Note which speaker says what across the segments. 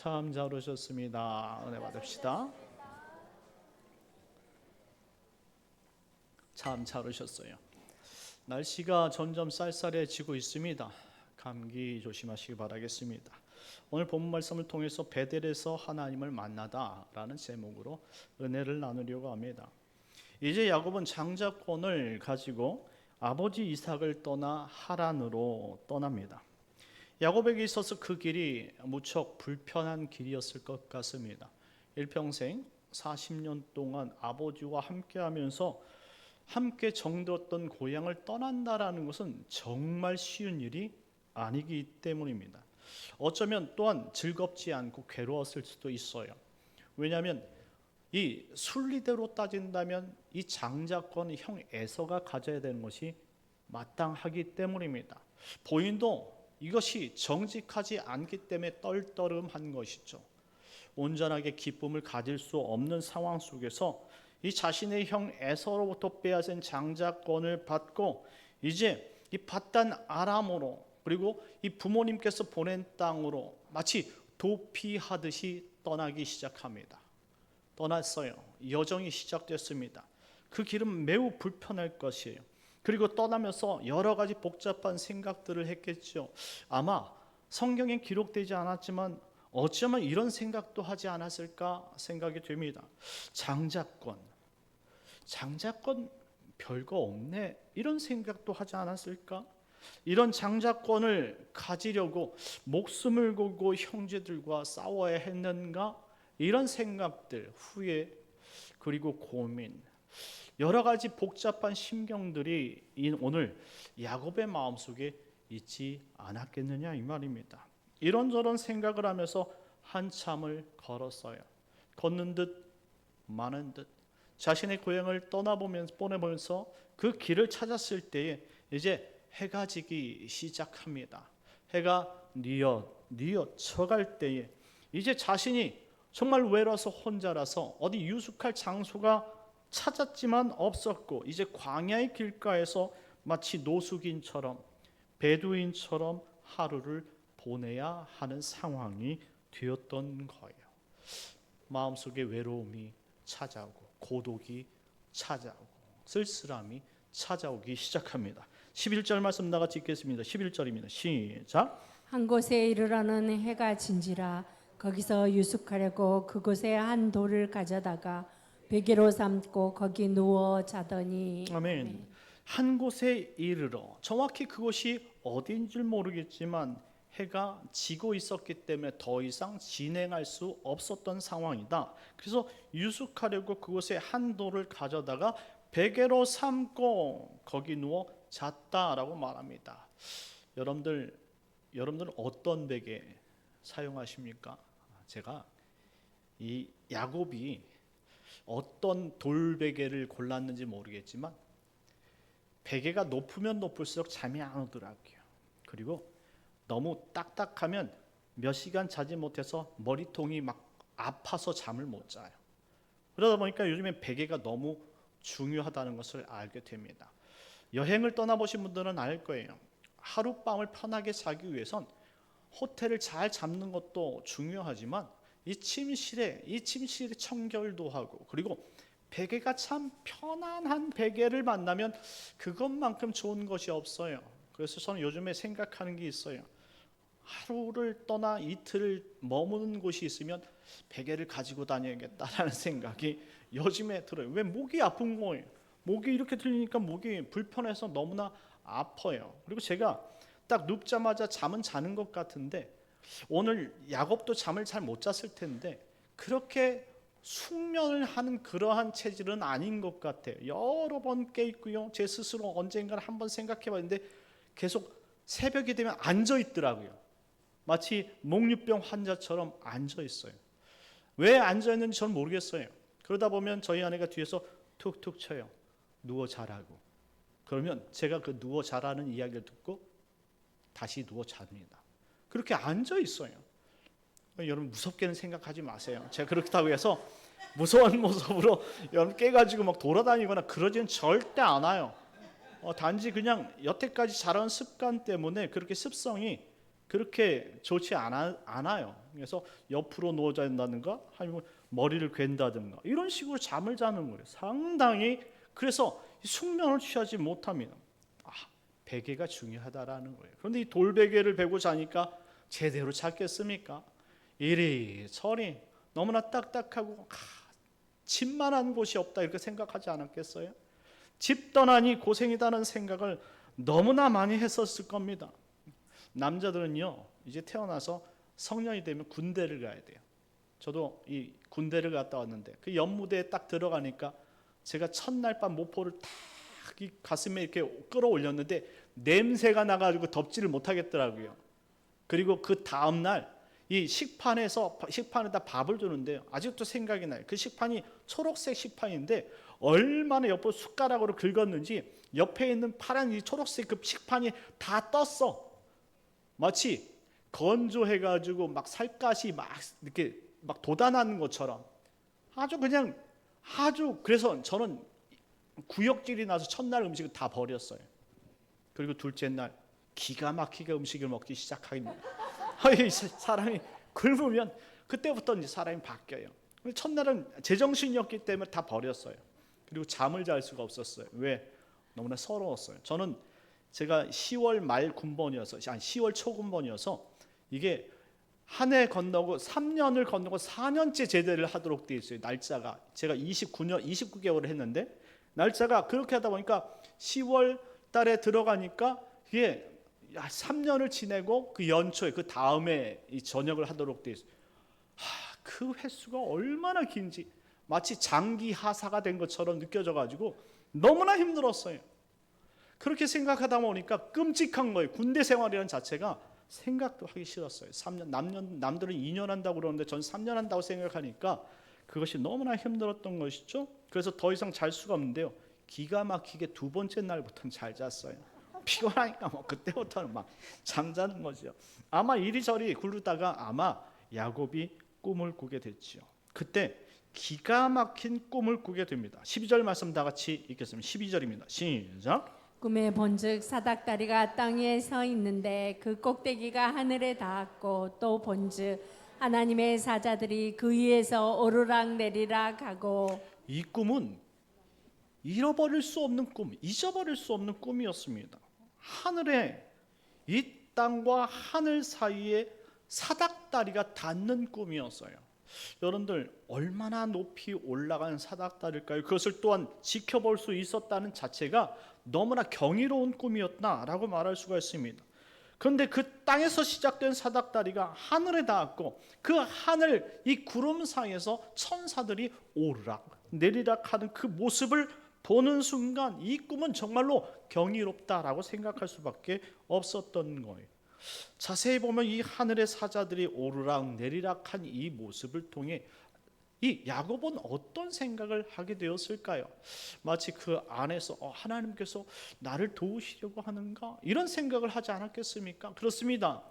Speaker 1: 참 잘 오셨습니다. 은혜 받읍시다. 참 잘 오셨어요. 날씨가 점점 쌀쌀해지고 있습니다. 감기 조심하시기 바라겠습니다. 오늘 본문 말씀을 통해서 베델에서 하나님을 만나다라는 제목으로 은혜를 나누려고 합니다. 이제 야곱은 장자권을 가지고 아버지 이삭을 떠나 하란으로 떠납니다. 야곱에게 있어서 그 길이 무척 불편한 길이었을 것 같습니다. 일평생 40년 동안 아버지와 함께하면서 함께 정들었던 고향을 떠난다라는 것은 정말 쉬운 일이 아니기 때문입니다. 어쩌면 또한 즐겁지 않고 괴로웠을 수도 있어요. 왜냐하면 이 순리대로 따진다면 이 장자권 형 에서가 가져야 되는 것이 마땅하기 때문입니다. 본인도 이것이 정직하지 않기 때문에 떨떠름한 것이죠. 온전하게 기쁨을 가질 수 없는 상황 속에서 이 자신의 형 에서로부터 빼앗은 장자권을 받고 이제 이 밧단 아람으로 그리고 이 부모님께서 보낸 땅으로 마치 도피하듯이 떠나기 시작합니다. 떠났어요. 여정이 시작됐습니다. 그 길은 매우 불편할 것이에요. 그리고 떠나면서 여러 가지 복잡한 생각들을 했겠죠. 아마 성경에 기록되지 않았지만 어쩌면 이런 생각도 하지 않았을까 생각이 됩니다. 장자권 별거 없네 이런 생각도 하지 않았을까? 이런 장자권을 가지려고 목숨을 걸고 형제들과 싸워야 했는가? 이런 생각들, 후회, 그리고 고민, 여러 가지 복잡한 심경들이 오늘 야곱의 마음속에 있지 않았겠느냐 이 말입니다. 이런저런 생각을 하면서 한참을 걸었어요. 걷는 듯 마는 듯 자신의 고향을 보내보면서 그 길을 찾았을 때에 이제 해가 지기 시작합니다. 해가 뉘엿 쳐갈 때에 이제 자신이 정말 외로워서 혼자라서 어디 유숙할 장소가 찾았지만 없었고 이제 광야의 길가에서 마치 노숙인처럼 베두인처럼 하루를 보내야 하는 상황이 되었던 거예요. 마음속에 외로움이 찾아오고 고독이 찾아오고 쓸쓸함이 찾아오기 시작합니다. 11절 말씀 나같이 읽겠습니다. 11절입니다. 시작.
Speaker 2: 한 곳에 이르러는 해가 진지라 거기서 유숙하려고 그곳에 한 돌을 가져다가 베개로 삼고 거기 누워 자더니
Speaker 1: 아멘. 한 곳에 이르러 정확히 그곳이 어디인 줄 모르겠지만 해가 지고 있었기 때문에 더 이상 진행할 수 없었던 상황이다. 그래서 유숙하려고 그곳에 한 돌을 가져다가 베개로 삼고 거기 누워 잤다라고 말합니다. 여러분들 어떤 베개 사용하십니까? 제가 이 야곱이 어떤 돌베개를 골랐는지 모르겠지만 베개가 높으면 높을수록 잠이 안 오더라고요. 그리고 너무 딱딱하면 몇 시간 자지 못해서 머리통이 막 아파서 잠을 못 자요. 그러다 보니까 요즘에 베개가 너무 중요하다는 것을 알게 됩니다. 여행을 떠나보신 분들은 알 거예요. 하룻밤을 편하게 자기 위해선 호텔을 잘 잡는 것도 중요하지만 이 침실에 청결도 하고 그리고 베개가 참 편안한 베개를 만나면 그것만큼 좋은 것이 없어요. 그래서 저는 요즘에 생각하는 게 있어요. 하루를 떠나 이틀을 머무는 곳이 있으면 베개를 가지고 다녀야겠다라는 생각이 요즘에 들어요. 왜? 목이 아픈 거예요. 목이 이렇게 들리니까 목이 불편해서 너무나 아파요. 그리고 제가 딱 눕자마자 잠은 자는 것 같은데 오늘 야곱도 잠을 잘 못 잤을 텐데 그렇게 숙면을 하는 그러한 체질은 아닌 것 같아요. 여러 번 깨 있고요. 제 스스로 언젠가는 한번 생각해 봤는데 계속 새벽이 되면 앉아 있더라고요. 마치 목류병 환자처럼 앉아 있어요. 왜 앉아 있는지 저는 모르겠어요. 그러다 보면 저희 아내가 뒤에서 툭툭 쳐요. 누워 자라고. 그러면 제가 그 누워 자라는 이야기를 듣고 다시 누워 잡니다. 그렇게 앉아 있어요. 여러분 무섭게는 생각하지 마세요. 제가 그렇다고 해서 무서운 모습으로 여러분 깨가지고 막 돌아다니거나 그러지는 절대 않아요. 단지 그냥 여태까지 자라온 습관 때문에 그렇게 습성이 그렇게 좋지 않아요. 그래서 옆으로 누워 잔다든가 아니면 머리를 괜다든가 이런 식으로 잠을 자는 거예요. 상당히 그래서 숙면을 취하지 못합니다. 베개가 중요하다라는 거예요. 그런데 이 돌베개를 베고 자니까 제대로 잤겠습니까? 이리저리 너무나 딱딱하고 집만한 곳이 없다 이렇게 생각하지 않았겠어요? 집 떠나니 고생이다는 생각을 너무나 많이 했었을 겁니다. 남자들은요 이제 태어나서 성년이 되면 군대를 가야 돼요. 저도 이 군대를 갔다 왔는데 그 연무대에 딱 들어가니까 제가 첫날 밤 모포를 딱 이 가슴에 이렇게 끌어올렸는데 냄새가 나가지고 덮지를 못하겠더라고요. 그리고 그 다음 날 이 식판에다 밥을 주는데요. 아직도 생각이 나요. 그 식판이 초록색 식판인데 얼마나 옆으로 숟가락으로 긁었는지 옆에 있는 파란 이 초록색 그 식판이 다 떴어. 마치 건조해가지고 막 살갗이 막 이렇게 막 돋아나는 것처럼 아주 그래서 저는 구역질이 나서 첫날 음식을 다 버렸어요. 그리고 둘째 날 기가 막히게 음식을 먹기 시작합니다. 사람이 굶으면 그때부터 이제 사람이 바뀌어요. 첫날은 제정신이었기 때문에 다 버렸어요. 그리고 잠을 잘 수가 없었어요. 왜? 너무나 서러웠어요. 저는 제가 10월 말 군번이어서 10월 초 군번이어서 이게 한 해 건너고 3년을 건너고 4년째 제대를 하도록 되어 있어요. 날짜가 제가 29개월을 했는데 날짜가 그렇게 하다 보니까 10월 달에 들어가니까 이게 3년을 지내고 그 연초에 그 다음에 이 전역을 하도록 되어 있어요. 그 횟수가 얼마나 긴지 마치 장기 하사가 된 것처럼 느껴져 가지고 너무나 힘들었어요. 그렇게 생각하다 보니까 끔찍한 거예요. 군대 생활이라는 자체가 생각도 하기 싫었어요. 3년 남들은 2년 한다고 그러는데 전 3년 한다고 생각하니까 그것이 너무나 힘들었던 것이죠. 그래서 더 이상 잘 수가 없는데요. 기가 막히게 두 번째 날부터는 잘 잤어요. 피곤하니까 그때부터는 막 잠자는 거죠. 아마 이리저리 굴르다가 아마 야곱이 꿈을 꾸게 됐죠. 그때 기가 막힌 꿈을 꾸게 됩니다. 12절 말씀 다 같이 읽겠습니다. 12절입니다. 시작.
Speaker 2: 꿈에 본즉 사닥다리가 땅에 서 있는데 그 꼭대기가 하늘에 닿았고 또 본즉 하나님의 사자들이 그 위에서 오르락 내리락 하고.
Speaker 1: 이 꿈은 잃어버릴 수 없는 꿈, 잊어버릴 수 없는 꿈이었습니다. 하늘에 이 땅과 하늘 사이에 사닥다리가 닿는 꿈이었어요. 여러분들 얼마나 높이 올라간 사닥다리일까요? 그것을 또한 지켜볼 수 있었다는 자체가 너무나 경이로운 꿈이었다라고 말할 수가 있습니다. 그런데 그 땅에서 시작된 사닥다리가 하늘에 닿았고 그 하늘 이 구름 사이에서 천사들이 오르락 내리락 하는 그 모습을 보는 순간 이 꿈은 정말로 경이롭다라고 생각할 수밖에 없었던 거예요. 자세히 보면 이 하늘의 사자들이 오르락 내리락한 이 모습을 통해 이 야곱은 어떤 생각을 하게 되었을까요? 마치 그 안에서 하나님께서 나를 도우시려고 하는가 이런 생각을 하지 않았겠습니까? 그렇습니다.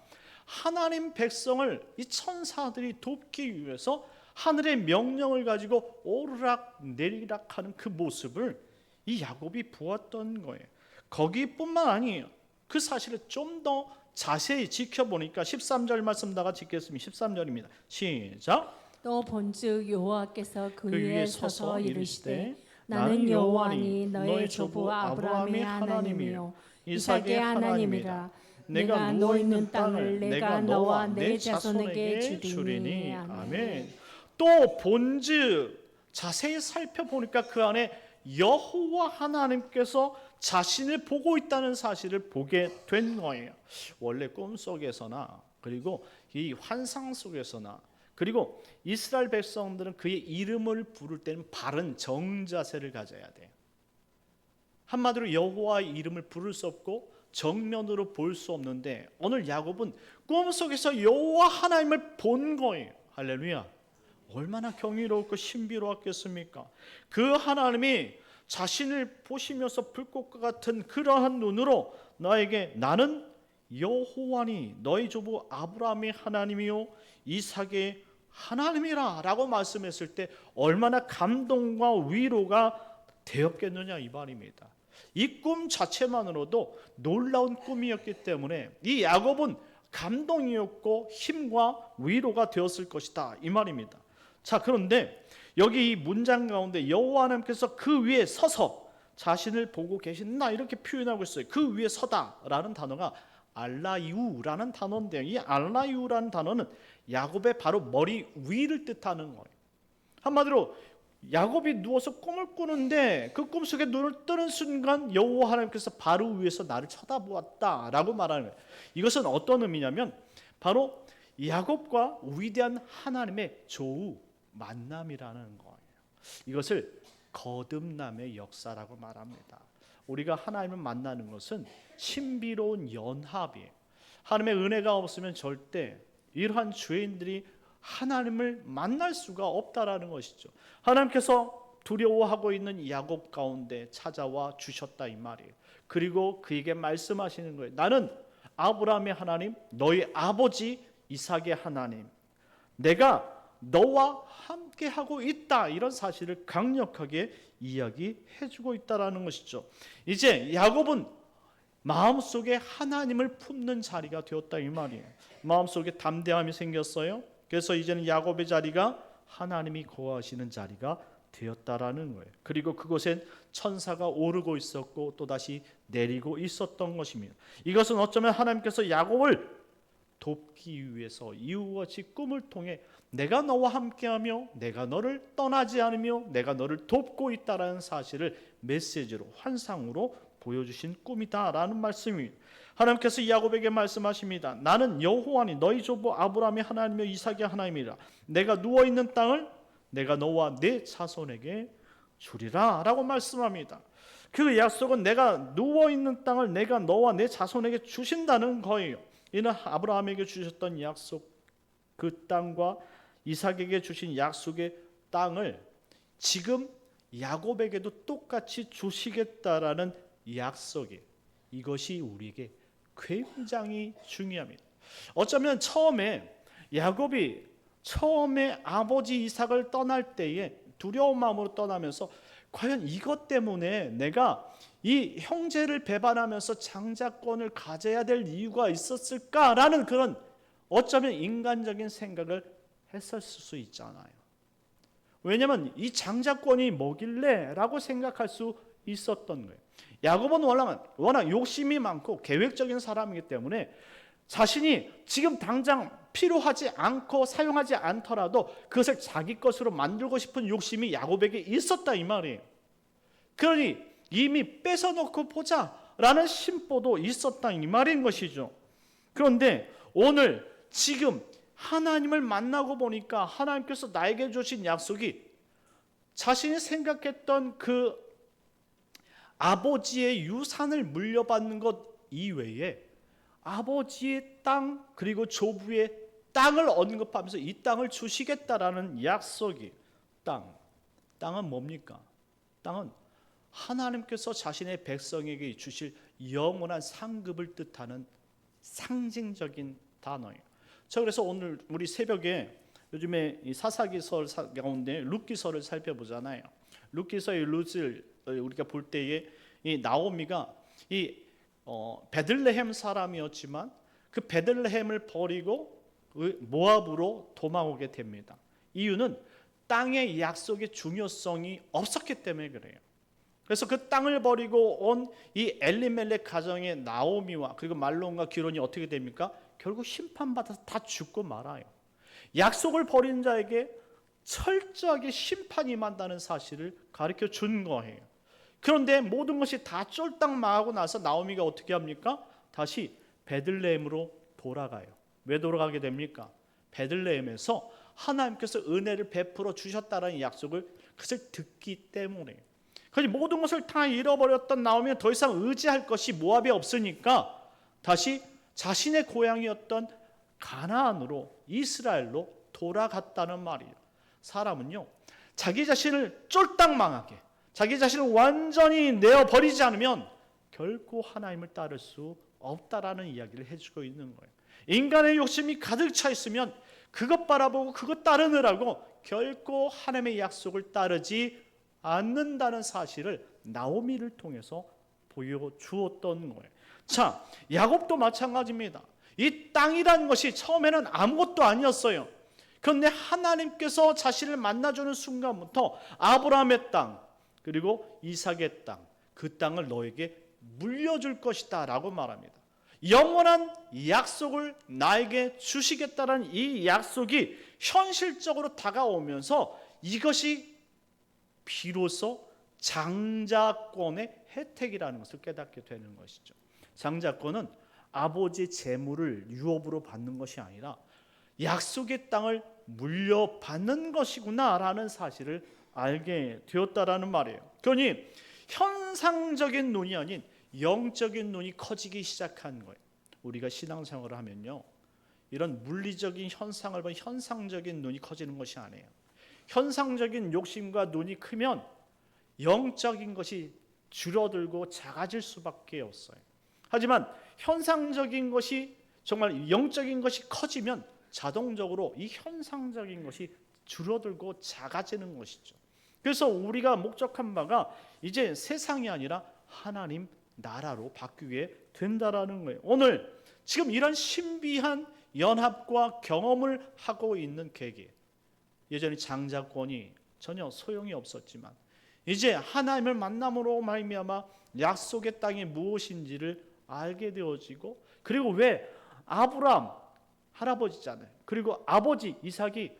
Speaker 1: 하나님 백성을 이 천사들이 돕기 위해서 하늘의 명령을 가지고 오르락 내리락하는 그 모습을 이 야곱이 보았던 거예요. 거기뿐만 아니에요. 그 사실을 좀 더 자세히 지켜보니까 13절 말씀 다 같이 읽겠습니다. 13절입니다. 시작.
Speaker 2: 또 본즉 여호와께서 그 위에 서서 이르시되 나는
Speaker 1: 나는
Speaker 2: 여호와니 너의 조부 아브라함의 하나님이요 이삭의 하나님이라. 내가 누워 있는 땅을 내가 너와 내 자손에게 주리니.
Speaker 1: 아멘. 또 본즉 자세히 살펴보니까 그 안에 여호와 하나님께서 자신을 보고 있다는 사실을 보게 된 거예요. 원래 꿈속에서나 그리고 이 환상 속에서나 그리고 이스라엘 백성들은 그의 이름을 부를 때는 바른 정자세를 가져야 돼요. 한마디로 여호와의 이름을 부를 수 없고 정면으로 볼 수 없는데 오늘 야곱은 꿈속에서 여호와 하나님을 본 거예요. 할렐루야. 얼마나 경이롭고 신비로웠겠습니까? 그 하나님이 자신을 보시면서 불꽃과 같은 그러한 눈으로 나에게 나는 여호와니 너희 조부 아브라함의 하나님이요 이삭의 하나님이라 라고 말씀했을 때 얼마나 감동과 위로가 되었겠느냐 이 말입니다. 이 꿈 자체만으로도 놀라운 꿈이었기 때문에 이 야곱은 감동이었고 힘과 위로가 되었을 것이다 이 말입니다. 자, 그런데 여기 이 문장 가운데 여호와 하나님께서 그 위에 서서 자신을 보고 계신다 이렇게 표현하고 있어요. 그 위에 서다라는 단어가 알라이우라는 단어인데요. 이 알라이우라는 단어는 야곱의 바로 머리 위를 뜻하는 거예요. 한마디로 야곱이 누워서 꿈을 꾸는데 그 꿈속에 눈을 뜨는 순간 여호와 하나님께서 바로 위에서 나를 쳐다보았다라고 말하는 거예요. 이것은 어떤 의미냐면 바로 야곱과 위대한 하나님의 조우 만남이라는 거예요. 이것을 거듭남의 역사라고 말합니다. 우리가 하나님을 만나는 것은 신비로운 연합이에요. 하나님의 은혜가 없으면 절대 이러한 죄인들이 하나님을 만날 수가 없다라는 것이죠. 하나님께서 두려워하고 있는 야곱 가운데 찾아와 주셨다 이 말이에요. 그리고 그에게 말씀하시는 거예요. 나는 아브라함의 하나님, 너희 아버지 이삭의 하나님, 내가 너와 함께하고 있다 이런 사실을 강력하게 이야기해주고 있다라는 것이죠. 이제 야곱은 마음속에 하나님을 품는 자리가 되었다 이 말이에요. 마음속에 담대함이 생겼어요. 그래서 이제는 야곱의 자리가 하나님이 거하시는 자리가 되었다라는 거예요. 그리고 그곳엔 천사가 오르고 있었고 또다시 내리고 있었던 것입니다. 이것은 어쩌면 하나님께서 야곱을 돕기 위해서 이와 같이 꿈을 통해 내가 너와 함께하며 내가 너를 떠나지 않으며 내가 너를 돕고 있다라는 사실을 메시지로 환상으로 보여주신 꿈이다라는 말씀입니다. 하나님께서 야곱에게 말씀하십니다. 나는 여호와니 너희 조부 아브라함의 하나님이며 이삭의 하나님이라. 내가 누워있는 땅을 내가 너와 내 자손에게 주리라 라고 말씀합니다. 그 약속은 내가 누워있는 땅을 내가 너와 내 자손에게 주신다는 거예요. 이는 아브라함에게 주셨던 약속 그 땅과 이삭에게 주신 약속의 땅을 지금 야곱에게도 똑같이 주시겠다라는 약속이 이것이 우리에게 굉장히 중요합니다. 어쩌면 야곱이 처음에 아버지 이삭을 떠날 때에 두려운 마음으로 떠나면서 과연 이것 때문에 내가 이 형제를 배반하면서 장자권을 가져야 될 이유가 있었을까라는 그런 어쩌면 인간적인 생각을 했을 수 있잖아요. 왜냐하면 이 장자권이 뭐길래 라고 생각할 수 있었던 거예요. 야곱은 워낙 욕심이 많고 계획적인 사람이기 때문에 자신이 지금 당장 필요하지 않고 사용하지 않더라도 그것을 자기 것으로 만들고 싶은 욕심이 야곱에게 있었다 이 말이에요. 그러니 이미 뺏어놓고 보자라는 심보도 있었다 이 말인 것이죠. 그런데 오늘 지금 하나님을 만나고 보니까 하나님께서 나에게 주신 약속이 자신이 생각했던 그 아버지의 유산을 물려받는 것 이외에 아버지의 땅 그리고 조부의 땅을 언급하면서 이 땅을 주시겠다라는 약속이 땅은 뭡니까? 땅은 하나님께서 자신의 백성에게 주실 영원한 상급을 뜻하는 상징적인 단어예요. 저 그래서 오늘 우리 새벽에 요즘에 이 사사기서 가운데 룻기서를 살펴보잖아요. 룻기서의 룻을 우리가 볼 때에 이 나오미가 베들레헴 사람이었지만 그 베들레헴을 버리고 모압으로 도망오게 됩니다. 이유는 땅의 약속의 중요성이 없었기 때문에 그래요. 그래서 그 땅을 버리고 온 이 엘리멜렉 가정의 나오미와 그리고 말론과 기론이 어떻게 됩니까? 결국 심판받아서 다 죽고 말아요. 약속을 버린 자에게 철저하게 심판이 임한다는 사실을 가르쳐 준 거예요. 그런데 모든 것이 다 쫄딱 망하고 나서 나오미가 어떻게 합니까? 다시 베들레헴으로 돌아가요. 왜 돌아가게 됩니까? 베들레헴에서 하나님께서 은혜를 베풀어 주셨다는 약속을 그것을 듣기 때문에. 그래서 모든 것을 다 잃어버렸던 나오미는 더 이상 의지할 것이 모압에 없으니까 다시 자신의 고향이었던 가나안으로 이스라엘로 돌아갔다는 말이에요. 사람은요 자기 자신을 쫄딱 망하게 자기 자신을 완전히 내어버리지 않으면 결코 하나님을 따를 수 없다라는 이야기를 해주고 있는 거예요. 인간의 욕심이 가득 차 있으면 그것 바라보고 그것 따르느라고 결코 하나님의 약속을 따르지 않는다는 사실을 나오미를 통해서 보여주었던 거예요. 자, 야곱도 마찬가지입니다. 이 땅이라는 것이 처음에는 아무것도 아니었어요. 그런데 하나님께서 자신을 만나주는 순간부터 아브라함의 땅 그리고 이삭의 땅, 그 땅을 너에게 물려줄 것이다 라고 말합니다. 영원한 약속을 나에게 주시겠다는 이 약속이 현실적으로 다가오면서 이것이 비로소 장자권의 혜택이라는 것을 깨닫게 되는 것이죠. 장자권은 아버지의 재물을 유업으로 받는 것이 아니라 약속의 땅을 물려받는 것이구나라는 사실을 알게 되었다라는 말이에요. 그러니 현상적인 눈이 아닌 영적인 눈이 커지기 시작한 거예요. 우리가 신앙생활을 하면요, 이런 물리적인 현상을 보면 현상적인 눈이 커지는 것이 아니에요. 현상적인 욕심과 눈이 크면 영적인 것이 줄어들고 작아질 수밖에 없어요. 하지만 현상적인 것이 정말 영적인 것이 커지면 자동적으로 이 현상적인 것이 줄어들고 작아지는 것이죠. 그래서 우리가 목적한 바가 이제 세상이 아니라 하나님 나라로 바뀌게 된다라는 거예요. 오늘 지금 이런 신비한 연합과 경험을 하고 있는 계기, 예전에 장자권이 전혀 소용이 없었지만 이제 하나님을 만남으로 말미암아 약속의 땅이 무엇인지를 알게 되어지고, 그리고 왜 아브라함 할아버지잖아요. 그리고 아버지 이삭이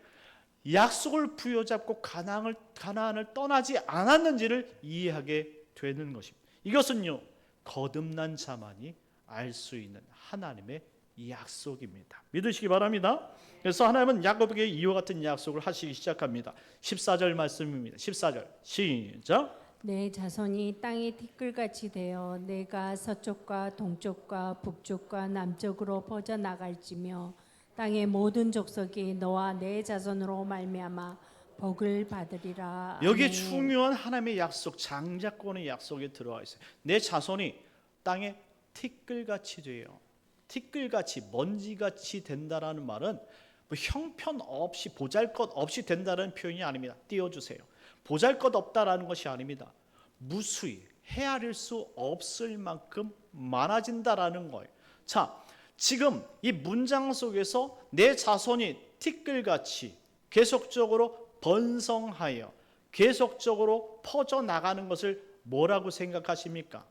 Speaker 1: 약속을 부여잡고 가나안을 떠나지 않았는지를 이해하게 되는 것입니다. 이것은요, 거듭난 자만이 알 수 있는 하나님의 약속입니다. 믿으시기 바랍니다. 그래서 하나님은 야곱에게 이와 같은 약속을 하시기 시작합니다. 14절 말씀입니다. 14절 시작.
Speaker 2: 내 자손이 땅이 티끌같이 되어 내가 서쪽과 동쪽과 북쪽과 남쪽으로 퍼져 나갈지며 땅의 모든 족속이 너와 내 자손으로 말미암아 복을 받으리라.
Speaker 1: 여기에
Speaker 2: 아멘.
Speaker 1: 중요한 하나님의 약속, 장자권의 약속에 들어와 있어요. 내 자손이 땅에 티끌같이 돼요. 티끌같이, 먼지같이 된다라는 말은 뭐 형편없이, 보잘것없이 된다는 표현이 아닙니다. 띄워주세요. 보잘것없다라는 것이 아닙니다. 무수히 헤아릴 수 없을 만큼 많아진다라는 거예요. 자, 지금 이 문장 속에서 내 자손이 티끌같이 계속적으로 번성하여 계속적으로 퍼져나가는 것을 뭐라고 생각하십니까?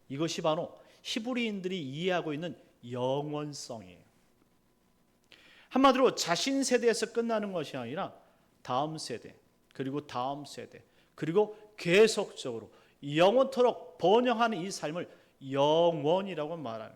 Speaker 1: 이것이 바로 히브리인들이 이해하고 있는 영원성이에요. 한마디로 자신 세대에서 끝나는 것이 아니라 다음 세대, 그리고 다음 세대, 그리고 계속적으로 영원토록 번영하는 이 삶을 영원이라고 말하는,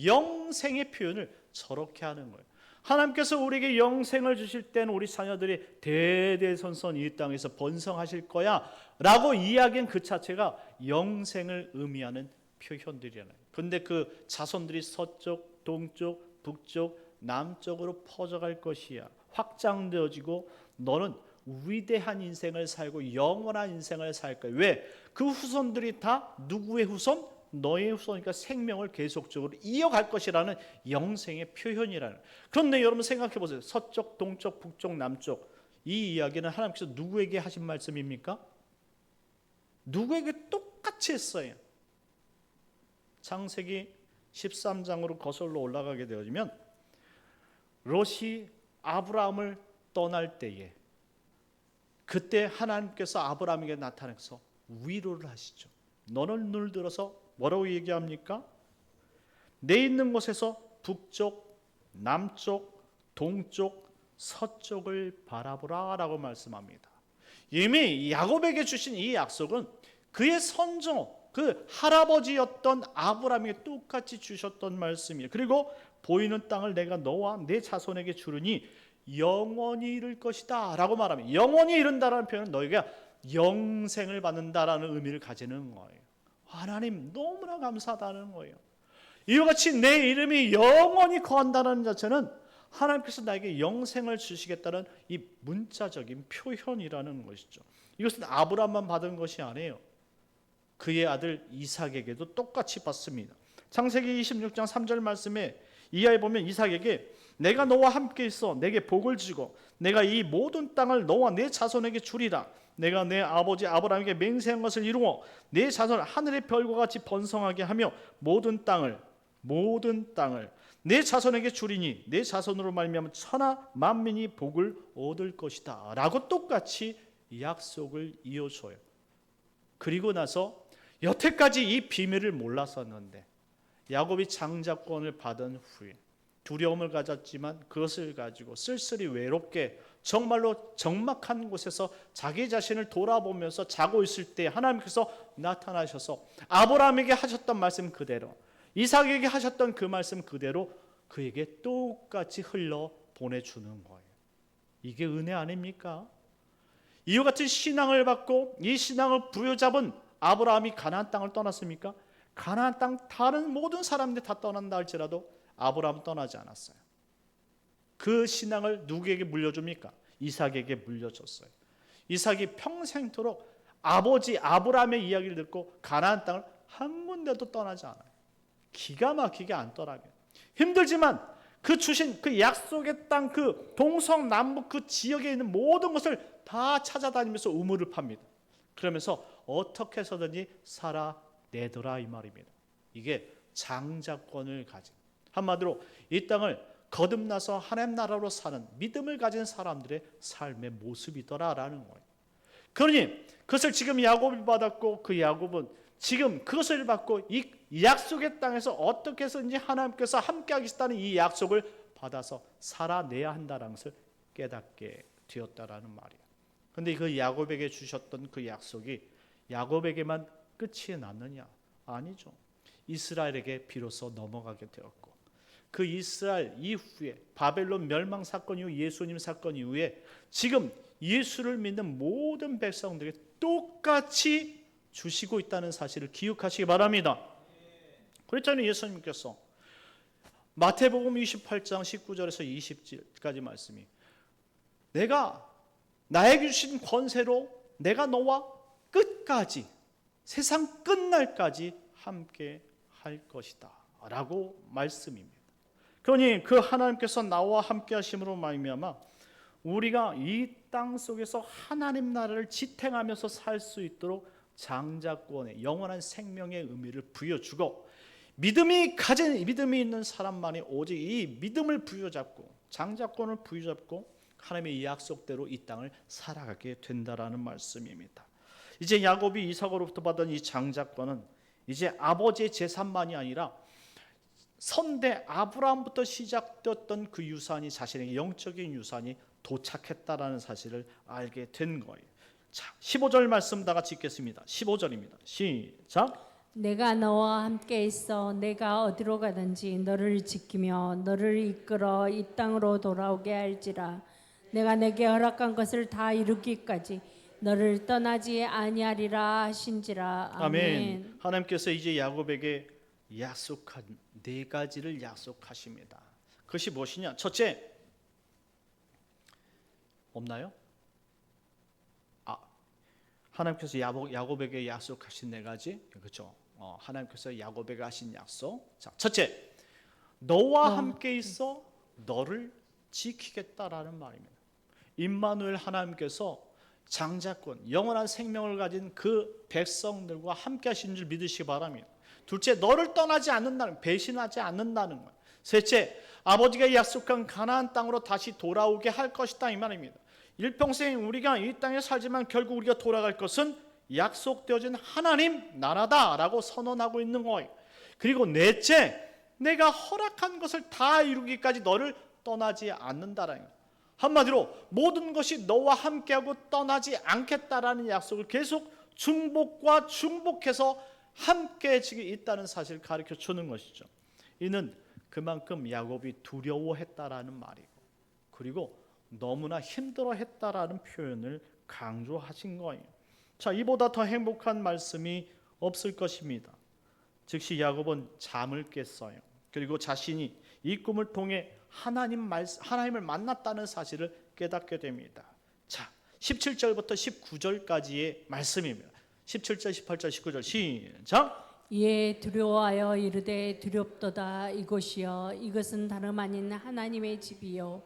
Speaker 1: 영생의 표현을 저렇게 하는 거예요. 하나님께서 우리에게 영생을 주실 때는 우리 자녀들이 대대손손 이 땅에서 번성하실 거야 라고 이야기한 그 자체가 영생을 의미하는 표현들이잖아요. 그런데 그 자손들이 서쪽, 동쪽, 북쪽, 남쪽으로 퍼져갈 것이야. 확장되어지고 너는 위대한 인생을 살고 영원한 인생을 살 거야. 왜? 그 후손들이 다 누구의 후손? 너의 후손이니까 생명을 계속적으로 이어갈 것이라는 영생의 표현이라는. 그런데 여러분 생각해 보세요. 서쪽, 동쪽, 북쪽, 남쪽, 이 이야기는 하나님께서 누구에게 하신 말씀입니까? 누구에게 똑같이 했어요. 창세기 13장으로 거슬러 올라가게 되어지면 롯이 아브라함을 떠날 때에 그때 하나님께서 아브라함에게 나타나서 위로를 하시죠. 너는 눈을 들어서 뭐라고 얘기합니까? 내 있는 곳에서 북쪽, 남쪽, 동쪽, 서쪽을 바라보라 라고 말씀합니다. 이미 야곱에게 주신 이 약속은 그의 선조, 그 할아버지였던 아브라함에게 똑같이 주셨던 말씀이에요. 그리고 보이는 땅을 내가 너와 내 자손에게 주르니 영원히 이룰 것이다 라고 말합니다. 영원히 이룬다라는 표현은 너희가 영생을 받는다라는 의미를 가지는 거예요. 하나님 너무나 감사하다는 거예요. 이와 같이 내 이름이 영원히 거한다는 자체는 하나님께서 나에게 영생을 주시겠다는 이 문자적인 표현이라는 것이죠. 이것은 아브라함만 받은 것이 아니에요. 그의 아들 이삭에게도 똑같이 받습니다. 창세기 26장 3절 말씀에 이하에 보면 이삭에게 내가 너와 함께 있어 내게 복을 주고 내가 이 모든 땅을 너와 내 자손에게 주리라. 내가 내 아버지 아브라함에게 맹세한 것을 이루어 내 자손을 하늘의 별과 같이 번성하게 하며 모든 땅을 내 자손에게 주리니 내 자손으로 말미암아 천하 만민이 복을 얻을 것이다 라고 똑같이 약속을 이어줘요. 그리고 나서 여태까지 이 비밀을 몰랐었는데 야곱이 장자권을 받은 후에 두려움을 가졌지만 그것을 가지고 쓸쓸히 외롭게 정말로 적막한 곳에서 자기 자신을 돌아보면서 자고 있을 때 하나님께서 나타나셔서 아브라함에게 하셨던 말씀 그대로, 이삭에게 하셨던 그 말씀 그대로 그에게 똑같이 흘러 보내주는 거예요. 이게 은혜 아닙니까? 이와 같은 신앙을 받고 이 신앙을 부여잡은 아브라함이 가나안 땅을 떠났습니까? 가나안 땅 다른 모든 사람들이 다 떠난다 할지라도 아브라함은 떠나지 않았어요. 그 신앙을 누구에게 물려줍니까? 이삭에게 물려줬어요. 이삭이 평생토록 아버지 아브라함의 이야기를 듣고 가나안 땅을 한 군데도 떠나지 않아요. 기가 막히게 안 떠나요. 힘들지만 그 주신 그 약속의 땅, 그 동서남북 그 지역에 있는 모든 것을 다 찾아다니면서 우물을 팝니다. 그러면서 어떻게 해서든지 살아내더라 이 말입니다. 이게 장자권을 가진, 한마디로 이 땅을 거듭나서 하나님 나라로 사는 믿음을 가진 사람들의 삶의 모습이더라라는 거예요. 그러니 그것을 지금 야곱이 받았고 그 야곱은 지금 그것을 받고 이 약속의 땅에서 어떻게 해서든지 하나님께서 함께 하겠다는 이 약속을 받아서 살아내야 한다는 것을 깨닫게 되었다라는 말이에요. 그런데 그 야곱에게 주셨던 그 약속이 야곱에게만 끝이 났느냐? 아니죠. 이스라엘에게 비로소 넘어가게 되었고 그 이스라엘 이후에 바벨론 멸망 사건 이후 예수님 사건 이후에 지금 예수를 믿는 모든 백성들에게 똑같이 주시고 있다는 사실을 기억하시기 바랍니다. 그랬잖아요. 예수님께서 마태복음 28장 19절에서 20절까지 말씀이 내가 나에게 주신 권세로 내가 너와 끝까지 세상 끝날까지 함께 할 것이다 라고 말씀입니다. 그러니 그 하나님께서 나와 함께 하심으로 말미암아 우리가 이 땅 속에서 하나님 나라를 지탱하면서 살 수 있도록 장자권의 영원한 생명의 의미를 부여주고 믿음이 있는 사람만이 오직 이 믿음을 부여잡고 장자권을 부여잡고 하나님의 약속대로 이 땅을 살아가게 된다라는 말씀입니다. 이제 야곱이 이삭으로부터 받은 이 장자권은 이제 아버지의 재산만이 아니라 선대 아브라함부터 시작되었던 그 유산이 자신에게 영적인 유산이 도착했다라는 사실을 알게 된 거예요. 자, 15절 말씀 다 같이 읽겠습니다. 15절입니다. 시작.
Speaker 2: 내가 너와 함께 있어 내가 어디로 가든지 너를 지키며 너를 이끌어 이 땅으로 돌아오게 할지라. 내가 내게 허락한 것을 다 이루기까지 너를 떠나지 아니하리라 하신지라. 아멘.
Speaker 1: 하나님께서 이제 야곱에게 약속한 네 가지를 약속하십니다. 그것이 무엇이냐? 첫째, 없나요? 하나님께서 야곱에게 약속하신 네 가지, 그렇죠? 하나님께서 야곱에게 하신 약속. 자, 첫째, 너와 함께 있어 너를 지키겠다라는 말입니다. 임마누엘 하나님께서 장자권, 영원한 생명을 가진 그 백성들과 함께 하신 줄 믿으시기 바랍니다. 둘째, 너를 떠나지 않는다는, 배신하지 않는다는 것. 셋째, 아버지가 약속한 가나안 땅으로 다시 돌아오게 할 것이다 이 말입니다. 일평생 우리가 이 땅에 살지만 결국 우리가 돌아갈 것은 약속되어진 하나님 나라다라고 선언하고 있는 거예요. 그리고 넷째, 내가 허락한 것을 다 이루기까지 너를 떠나지 않는다라는 거예요. 한마디로 모든 것이 너와 함께하고 떠나지 않겠다라는 약속을 계속 중복과 중복해서 함께 지금 있다는 사실을 가르쳐 주는 것이죠. 이는 그만큼 야곱이 두려워했다라는 말이고, 그리고 너무나 힘들어했다라는 표현을 강조하신 거예요. 자, 이보다 더 행복한 말씀이 없을 것입니다. 즉시 야곱은 잠을 깼어요. 그리고 자신이 이 꿈을 통해 하나님을 만났다는 사실을 깨닫게 됩니다. 자, 17절부터 19절까지의 말씀입니다. 17절, 18절, 19절 시작.
Speaker 2: 이에 두려워하여 이르되 두렵도다 이곳이여 이것은 다름 아닌 하나님의 집이요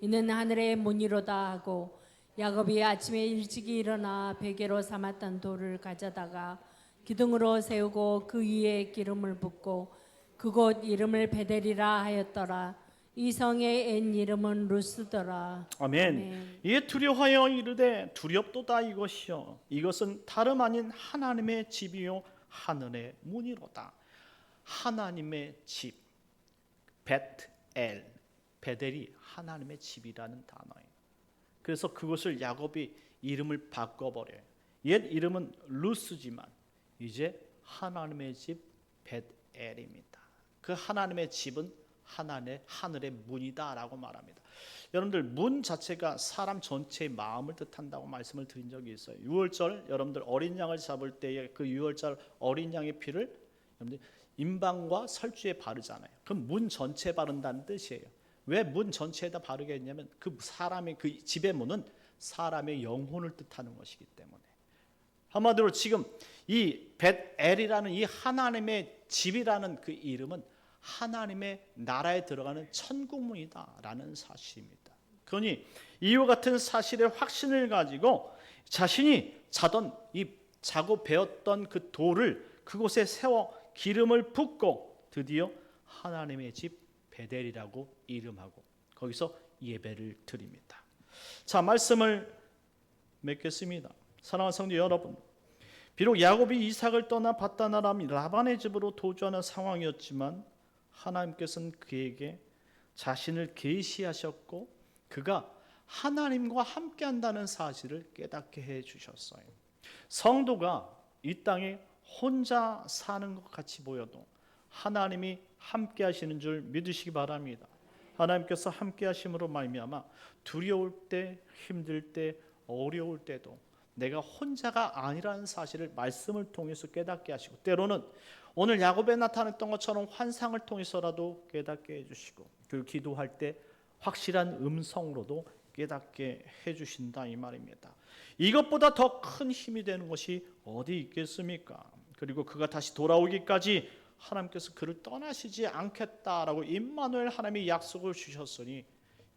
Speaker 2: 이는 하늘의 문이로다 하고 야곱이 아침에 일찍이 일어나 베개로 삼았던 돌을 가져다가 기둥으로 세우고 그 위에 기름을 붓고 그 그곳 이름을 베델이라 하였더라. 이 성의 옛 이름은 루스더라.
Speaker 1: 아멘.
Speaker 2: 아멘.
Speaker 1: 이에 두려워하여 이르되 두렵도다 이것이요 이것은 다름 아닌 하나님의 집이요 하늘의 문이로다. 하나님의 집, 벳엘, 베델이 하나님의 집이라는 단어예요. 그래서 그것을 야곱이 이름을 바꿔버려요. 옛 이름은 루스지만 이제 하나님의 집 벳엘입니다. 그 하나님의 집은 하늘의 문이다라고 말합니다. 여러분들 문 자체가 사람 전체의 마음을 뜻한다고 말씀을 드린 적이 있어요. 유월절 여러분들 어린 양을 잡을 때에 그 유월절 어린 양의 피를 여러분들 임방과 설주에 바르잖아요. 그럼 문 전체에 바른다는 뜻이에요. 왜 문 전체에다 바르게 했냐면 그 사람의 그 집의 문은 사람의 영혼을 뜻하는 것이기 때문에. 한마디로 지금 이 벳엘이라는 이 하나님의 집이라는 그 이름은 하나님의 나라에 들어가는 천국문이다라는 사실입니다. 그러니 이와 같은 사실의 확신을 가지고 자신이 자고 배웠던 그 돌을 그곳에 세워 기름을 붓고 드디어 하나님의 집 베델이라고 이름하고 거기서 예배를 드립니다. 자, 말씀을 맺겠습니다. 사랑하는 성도 여러분, 비록 야곱이 이삭을 떠나 밧단 아람 라반의 집으로 도주하는 상황이었지만 하나님께서는 그에게 자신을 계시하셨고 그가 하나님과 함께한다는 사실을 깨닫게 해주셨어요. 성도가 이 땅에 혼자 사는 것 같이 보여도 하나님이 함께하시는 줄 믿으시기 바랍니다. 하나님께서 함께하심으로 말미암아 두려울 때, 힘들 때, 어려울 때도 내가 혼자가 아니라는 사실을 말씀을 통해서 깨닫게 하시고 때로는 오늘 야곱에 나타났던 것처럼 환상을 통해서라도 깨닫게 해주시고 그리고 기도할 때 확실한 음성으로도 깨닫게 해주신다 이 말입니다. 이것보다 더 큰 힘이 되는 것이 어디 있겠습니까? 그리고 그가 다시 돌아오기까지 하나님께서 그를 떠나시지 않겠다라고 임마누엘 하나님이 약속을 주셨으니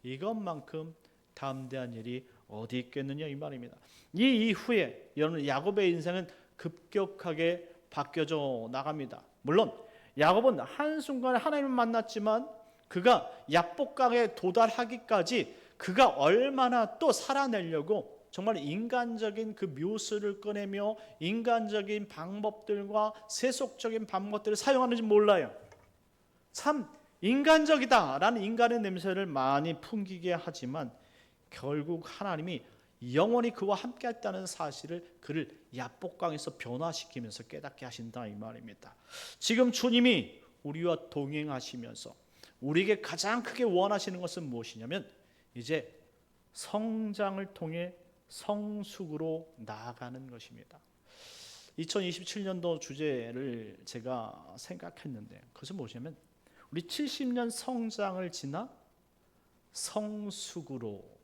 Speaker 1: 이것만큼 담대한 일이 어디 있겠느냐 이 말입니다. 이 이후에 여러분 야곱의 인생은 급격하게 바뀌어져 나갑니다. 물론 야곱은 한순간에 하나님을 만났지만 그가 약복강에 도달하기까지 그가 얼마나 또 살아내려고 정말 인간적인 그 묘수를 꺼내며 인간적인 방법들과 세속적인 방법들을 사용하는지 몰라요. 참 인간적이다라는 인간의 냄새를 많이 풍기게 하지만 결국 하나님이 영원히 그와 함께했다는 사실을 그를 야복강에서 변화시키면서 깨닫게 하신다 이 말입니다. 지금 주님이 우리와 동행하시면서 우리에게 가장 크게 원하시는 것은 무엇이냐면 이제 성장을 통해 성숙으로 나아가는 것입니다. 2027년도 주제를 제가 생각했는데 그것은 무엇이냐면 우리 70년 성장을 지나 성숙으로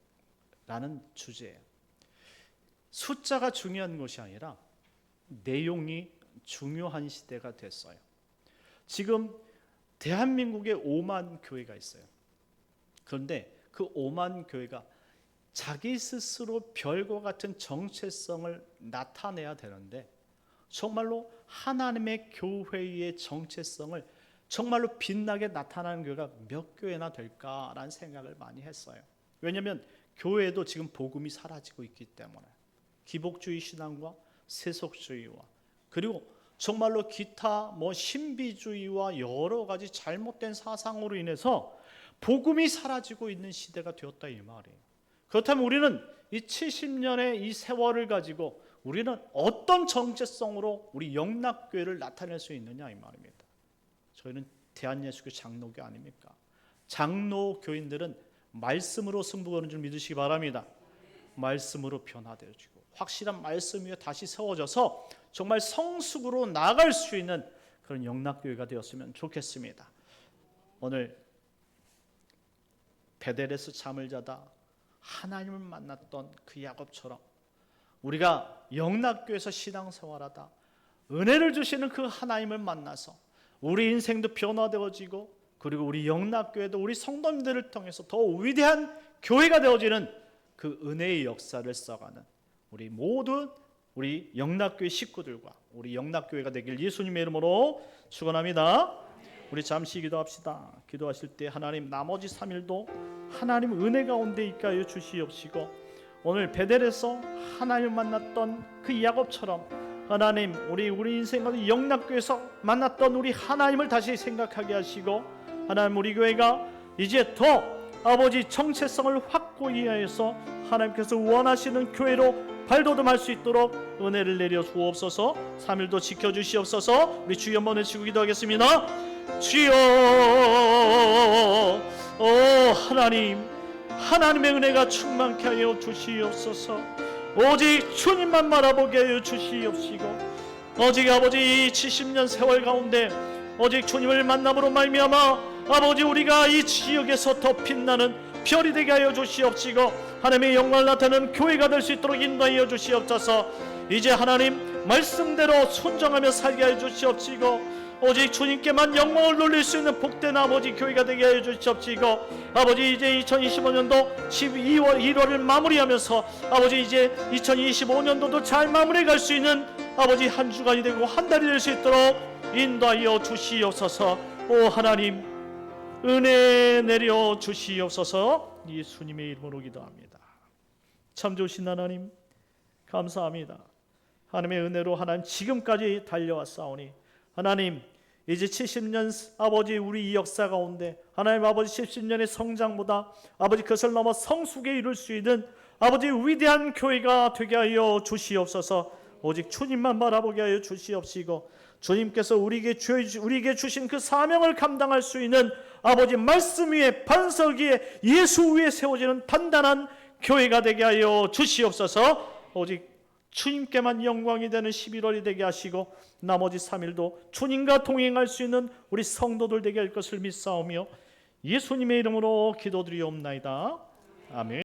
Speaker 1: 라는 주제예요. 숫자가 중요한 것이 아니라 내용이 중요한 시대가 됐어요. 지금 대한민국에 5만 교회가 있어요. 그런데 그 5만 교회가 자기 스스로 별과 같은 정체성을 나타내야 되는데 정말로 하나님의 교회의 정체성을 정말로 빛나게 나타나는 교회가 몇 교회나 될까라는 생각을 많이 했어요. 왜냐하면 교회도 지금 복음이 사라지고 있기 때문에 기복주의 신앙과 세속주의와 그리고 정말로 기타 신비주의와 여러 가지 잘못된 사상으로 인해서 복음이 사라지고 있는 시대가 되었다 이 말이에요. 그렇다면 우리는 이 70년의 이 세월을 가지고 우리는 어떤 정체성으로 우리 영락교회를 나타낼 수 있느냐 이 말입니다. 저희는 대한예수교 장로교 아닙니까? 장로 교인들은 말씀으로 승부 거는 줄 믿으시기 바랍니다. 말씀으로 변화되어지고 확실한 말씀 위에 다시 세워져서 정말 성숙으로 나아갈 수 있는 그런 영락교회가 되었으면 좋겠습니다. 오늘 베델에서 잠을 자다 하나님을 만났던 그 야곱처럼 우리가 영락교회에서 신앙생활하다 은혜를 주시는 그 하나님을 만나서 우리 인생도 변화되어지고 그리고 우리 영락교회도 우리 성도님들을 통해서 더 위대한 교회가 되어지는 그 은혜의 역사를 써가는 우리 모든 우리 영락교회 식구들과 우리 영락교회가 되길 예수님의 이름으로 축원합니다. 우리 잠시 기도합시다. 기도하실 때 하나님 나머지 3일도 하나님 은혜 가운데 있게 하여 주시옵시고, 오늘 베델에서 하나님 만났던 그 야곱처럼 하나님 우리 인생의 영락교에서 만났던 우리 하나님을 다시 생각하게 하시고, 하나님 우리 교회가 이제 더 아버지 정체성을 확고히 하여서 하나님께서 원하시는 교회로 발돋움할 수 있도록 은혜를 내려 주옵소서. 3일도 지켜주시옵소서. 우리 주여 한번 외치고 기도하겠습니다. 주여, 하나님, 하나님의 은혜가 충만케 하여 주시옵소서. 오직 주님만 바라보게 하여 주시옵시고, 오직 아버지 이 70년 세월 가운데 오직 주님을 만남으로 말미암아 아버지 우리가 이 지역에서 더 빛나는 별이 되게 하여 주시옵시고, 하나님의 영광을 나타내는 교회가 될 수 있도록 인도하여 주시옵소서. 이제 하나님 말씀대로 순종하며 살게 하여 주시옵시고, 오직 주님께만 영광을 돌릴 수 있는 복된 아버지 교회가 되게 하여 주시옵시고, 아버지 이제 2025년도 12월 1월을 마무리하면서 아버지 이제 2025년도도 잘 마무리해 갈 수 있는 아버지 한 주간이 되고 한 달이 될 수 있도록 인도하여 주시옵소서. 오 하나님, 은혜 내려 주시옵소서. 예수님의 이름으로 기도합니다. 참 좋으신 하나님 감사합니다. 하나님의 은혜로 하나님 지금까지 달려왔사오니 하나님 이제 70년 아버지 우리 이 역사 가운데 하나님 아버지 70년의 성장보다 아버지 그것을 넘어 성숙에 이룰 수 있는 아버지 위대한 교회가 되게 하여 주시옵소서. 오직 주님만 바라보게 하여 주시옵시고, 주님께서 우리에게 주신 그 사명을 감당할 수 있는 아버지 말씀 위에 반석 위에 예수 위에 세워지는 단단한 교회가 되게 하여 주시옵소서. 오직 주님께만 영광이 되는 11월이 되게 하시고 나머지 3일도 주님과 동행할 수 있는 우리 성도들 되게 할 것을 믿사오며 예수님의 이름으로 기도드리옵나이다. 아멘.